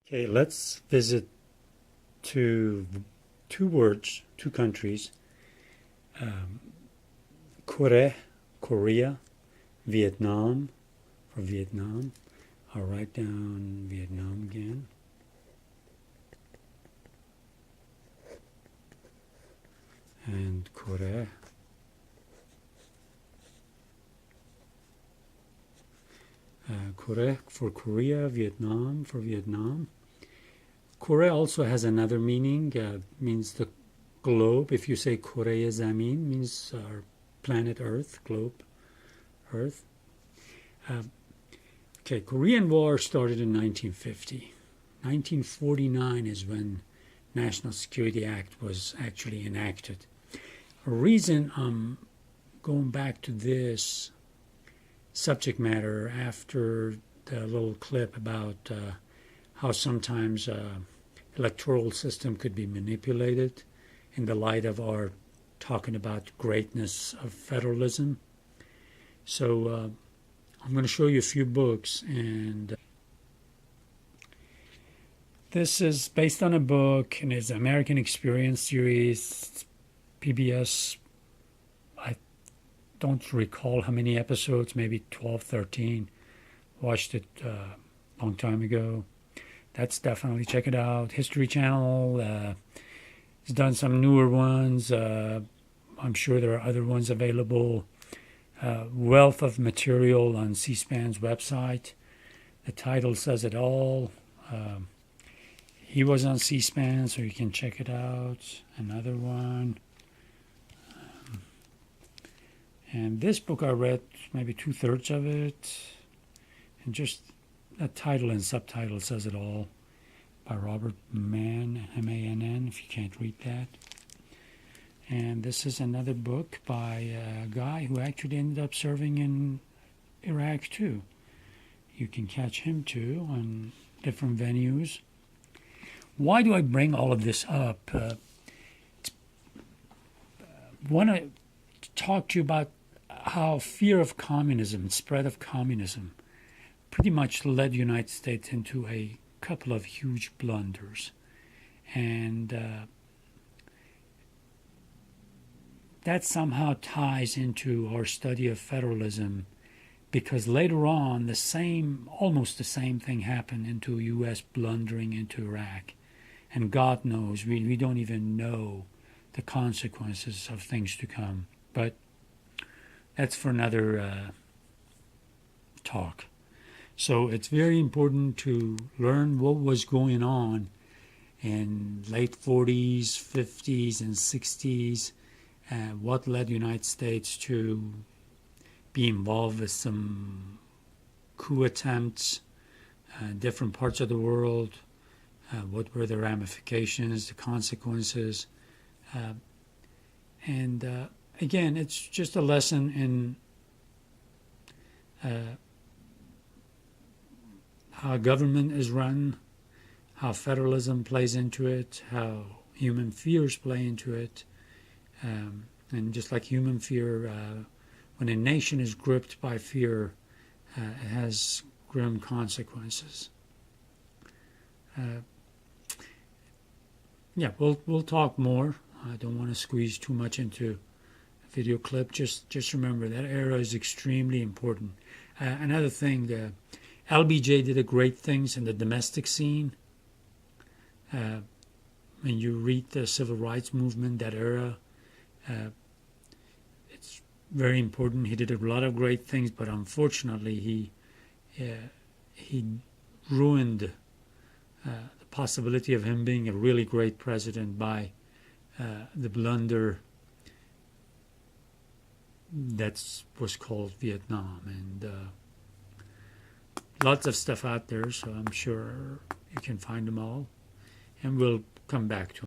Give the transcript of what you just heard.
Okay, let's visit two words, two countries. Um, Korea, Vietnam, for Vietnam. I'll write down Vietnam again. And Korea. Korea for Korea, Vietnam for Vietnam. Korea also has another meaning, means the globe. If you say Korea Zamin, means our planet Earth, globe, Earth. Okay, Korean War started in 1950. 1949 is when National Security Act was actually enacted. A reason I'm going back to this subject matter after the little clip about how sometimes electoral system could be manipulated in the light of our talking about greatness of federalism. So I'm going to show you a few books, and this is based on a book, and it's American Experience series, PBS. I don't recall how many episodes, maybe 12, 13. Watched it a long time ago. That's definitely, check it out. History Channel has done some newer ones. I'm sure there are other ones available. Wealth of material on C-SPAN's website. The title says it all. He was on C-SPAN, so you can check it out. Another one. And this book I read maybe 2/3 of it. And just the title and subtitle says it all, by Robert Mann, M-A-N-N, if you can't read that. And this is another book by a guy who actually ended up serving in Iraq too. You can catch him too on different venues. Why do I bring all of this up? Want to talk to you about how fear of communism, spread of communism, pretty much led the United States into a couple of huge blunders. And that somehow ties into our study of federalism, because later on almost the same thing happened into U.S. blundering into Iraq. And God knows, we don't even know the consequences of things to come. But that's for another talk. So it's very important to learn what was going on in late 40s, 50s, and 60s, what led the United States to be involved with some coup attempts in different parts of the world, what were the ramifications, the consequences. And again, it's just a lesson in how government is run, how federalism plays into it, how human fears play into it. And just like human fear, when a nation is gripped by fear, it has grim consequences. Yeah, we'll talk more. I don't want to squeeze too much into a video clip. Just remember that era is extremely important. Another thing, LBJ did a great things in the domestic scene. When you read the civil rights movement, that era, it's very important. He did a lot of great things, but unfortunately, he ruined the possibility of him being a really great president by the blunder that was called Vietnam. And lots of stuff out there, so I'm sure you can find them all. And we'll come back to them.